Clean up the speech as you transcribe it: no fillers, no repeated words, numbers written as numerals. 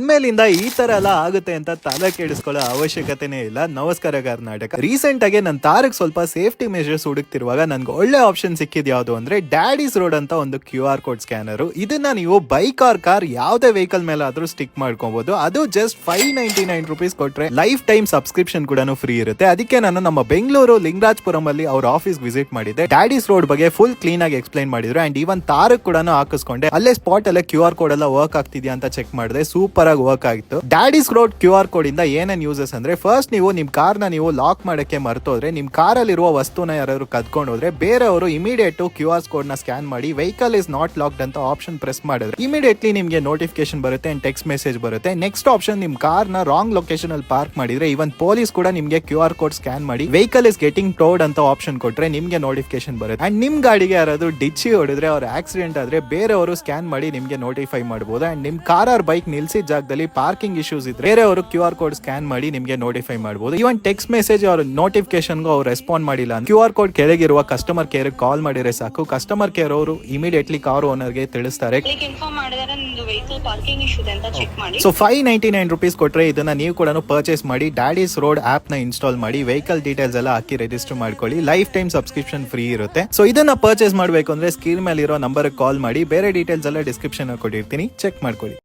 ಇನ್ಮೇಲಿಂದ ಈ ತರ ಎಲ್ಲ ಆಗುತ್ತೆ ಅಂತ ತಲೆ ಕೆಡಿಸ್ಕೊಳ್ಳೋ ಅವಶ್ಯಕತೆನೇ ಇಲ್ಲ. ನಮಸ್ಕಾರ ಕರ್ನಾಟಕ. ರೀಸೆಂಟ್ ಆಗಿ ನನ್ನ ತಾರಕ್ ಸ್ವಲ್ಪ ಸೇಫ್ಟಿ ಮೆಷರ್ಸ್ ಹುಡುಕ್ತಿರುವಾಗ ನನ್ಗೆ ಒಳ್ಳೆ ಆಪ್ಷನ್ ಸಿಕ್ಕಿದ್ ಯಾವ್ದು ಅಂದ್ರೆ ಡ್ಯಾಡೀಸ್ ರೋಡ್ ಅಂತ ಒಂದು QR ಕೋಡ್ ಸ್ಕ್ಯಾನರ್. ಇದನ್ನ ನೀವು ಬೈಕ್ ಆರ್ ಕಾರ್ ಯಾವ್ದೇ ವೆಹಿಕಲ್ ಮೇಲೆ ಆದ್ರೂ ಸ್ಟಿಕ್ ಮಾಡ್ಕೋಬಹುದು. ಅದು ಜಸ್ಟ್ 599 rupees ಕೊಟ್ರೆ ಲೈಫ್ ಟೈಮ್ ಸಬ್ಸ್ಕ್ರಿಪ್ಷನ್ ಕೂಡ ಫ್ರೀ ಇರುತ್ತೆ. ಅದಕ್ಕೆ ನಾನು ನಮ್ಮ ಬೆಂಗಳೂರು ಲಿಂಗರಾಜಪುರಂ ಅಲ್ಲಿ ಅವ್ರ ಆಫೀಸ್ ವಿಸಿಟ್ ಮಾಡಿದ್ದೆ. ಡ್ಯಾಡೀಸ್ ರೋಡ್ ಬಗ್ಗೆ ಫುಲ್ ಕ್ಲೀನ್ ಆಗಿ ಎಕ್ಸ್ಪ್ಲೈನ್ ಮಾಡಿದ್ರು. ಅಂಡ್ ಈವನ್ ತಾರಕ್ ಕೂಡ ಹಾಕಿಸ್ಕೊಂಡೆ. ಅಲ್ಲೇ ಸ್ಪಾಟ್ ಅಲ್ಲೇ QR ಕೋಡ್ ಎಲ್ಲ ವರ್ಕ್ ಆಗ್ತಿದ್ಯಾ ಅಂತ ಚೆಕ್ ಮಾಡಿದೆ. ಸೂಪರ್ ಆಗಿ ವರ್ಕ್ ಆಗಿತ್ತು. ಡ್ಯಾಡೀಸ್ ರೋಡ್ QR ಕೋಡ್ ಇಂದ ಏನೇನ್ ಯೂಸಸ್ ಅಂದ್ರೆ, ಫಸ್ಟ್ ನೀವು ನಿಮ್ ಕಾರ್ ನ ನೀವು ಲಾಕ್ ಮಾಡಕ್ಕೆ ಮರ್ತೋದ್ರೆ, ನಿಮ್ ಕಾರ್ ಅಲ್ಲಿರುವ ವಸ್ತುನ ಯಾರಾದ್ರು ಕದ್ಕೊಂಡು ಹೋದ್ರೆ ಬೇರೆಯವರು ಇಮಿಡಿಯೇಟ್ QR ಕೋಡ್ ನ ಸ್ಕ್ಯಾನ್ ಮಾಡಿ ವೆಹಿಕಲ್ ಇಸ್ ನಾಟ್ ಲಾಕ್ಡ್ ಅಂತ ಆಪ್ಷನ್ ಪ್ರೆಸ್ ಮಾಡಿದ್ರೆ ಇಮಿಡಿಯೇಟ್ಲಿ ನಿಮ್ಗೆ ನೋಟಿಫಿಕೇಶನ್ ಬರುತ್ತೆ ಅಂಡ್ ಟೆಕ್ಸ್ಟ್ ಮೆಸೇಜ್ ಬರುತ್ತೆ. ನೆಕ್ಸ್ಟ್ ಆಪ್ಷನ್, ನಿಮ್ ಕಾರ್ ನ ರಾಂಗ್ ಲೊಕೇಶನ್ ಅಲ್ಲಿ ಪಾರ್ಕ್ ಮಾಡಿದ್ರೆ ಇವನ್ ಪೊಲೀಸ್ ಕೂಡ ನಿಮ್ಗೆ QR ಕೋಡ್ ಸ್ಕ್ಯಾನ್ ಮಾಡಿ ವೆಹಿಕಲ್ ಇಸ್ ಗೆಟಿಂಗ್ ಟೋಡ್ ಅಂತ ಆಪ್ಷನ್ ಕೊಟ್ರೆ ನಿಮ್ಗೆ ನೋಟಿಫಿಕೇಶನ್ ಬರುತ್ತೆ. ಅಂಡ್ ನಿಮ್ ಗಾಡಿಗೆ ಯಾರಾದ್ರೂ ಡಿಚ್ಚಿ ಹೊಡೆದ್ರೆ ಅವ್ರ ಆಕ್ಸಿಡೆಂಟ್ ಆದ್ರೆ ಬೇರೆಯವರು ಸ್ಕ್ಯಾನ್ ಮಾಡಿ ನಿಮ್ಗೆ ನೋಟಿಫೈ ಮಾಡಬಹುದು. ಅಂಡ್ ನಿಮ್ ಕಾರ್ ಆರ್ ಬೈಕ್ ನಿಲ್ಸಿದ ಜಾಗದಲ್ಲಿ ಪಾರ್ಕಿಂಗ್ ಇಶ್ಯೂಸ್ ಇದ್ರೆ ಬೇರೆಯವರು QR ಕೋಡ್ ಸ್ಕ್ಯಾನ್ ಮಾಡಿ ನಿಮ್ಗೆ ನೋಟಿಫೈ ಮಾಡಬಹುದು. ಇವನ್ ಟೆಕ್ಸ್ಟ್ ಮೆಸೇಜ್ ಅವ್ರ ನೋಟಿಫಿಕೇಶನ್ ಅವ್ರು ರೆಸ್ಪಾಂಡ್ ಮಾಡಿಲ್ಲ ಅಂದ್ರೆ QR ಕೋಡ್ ಕೆಳಗಿರುವ ಕಸ್ಟಮರ್ ಕೇರ್ ಕಾಲ್ ಮಾಡಿದ್ರೆ ಸಾಕು. ಕಸ್ಟಮರ್ ಕೇರ್ ಅವರು ಇಮಿಡಿಯೇಟ್ಲಿ ಕಾರ್ ಓನರ್ ಗೆ ತಿಳಿಸ್ತಾರೆ. ಸೊ 599 rupees ಕೊಟ್ರೆ ಇದನ್ನ ನೀವು ಕೂಡ ಪರ್ಚೇಸ್ ಮಾಡಿ ಡ್ಯಾಡೀಸ್ ರೋಡ್ ಆಪ್ ನ ಇನ್ಸ್ಟಾಲ್ ಮಾಡಿ ವೆಹಿಕಲ್ ಡೀಟೇಲ್ಸ್ ಎಲ್ಲ ಹಾಕಿ ರಿಜಿಸ್ಟರ್ ಮಾಡ್ಕೊಳ್ಳಿ. ಲೈಫ್ ಟೈಮ್ ಸಬ್ಸ್ಕ್ರಿಪ್ಷನ್ ಫ್ರೀ ಇರುತ್ತೆ. ಸೊ ಇದನ್ನ ಪರ್ಚೇಸ್ ಮಾಡಬೇಕು ಅಂದ್ರೆ ಸ್ಕ್ರೀನ್ ಮೇಲೆ ಇರೋ ನಂಬರ್ ಕಾಲ್ ಮಾಡಿ. ಬೇರೆ ಡೀಟೇಲ್ಸ್ ಎಲ್ಲ ಡಿಸ್ಕ್ರಿಪ್ಷನ್ ಕೊಟ್ಟಿರ್ತೀನಿ, ಚೆಕ್ ಮಾಡ್ಕೊಳ್ಳಿ.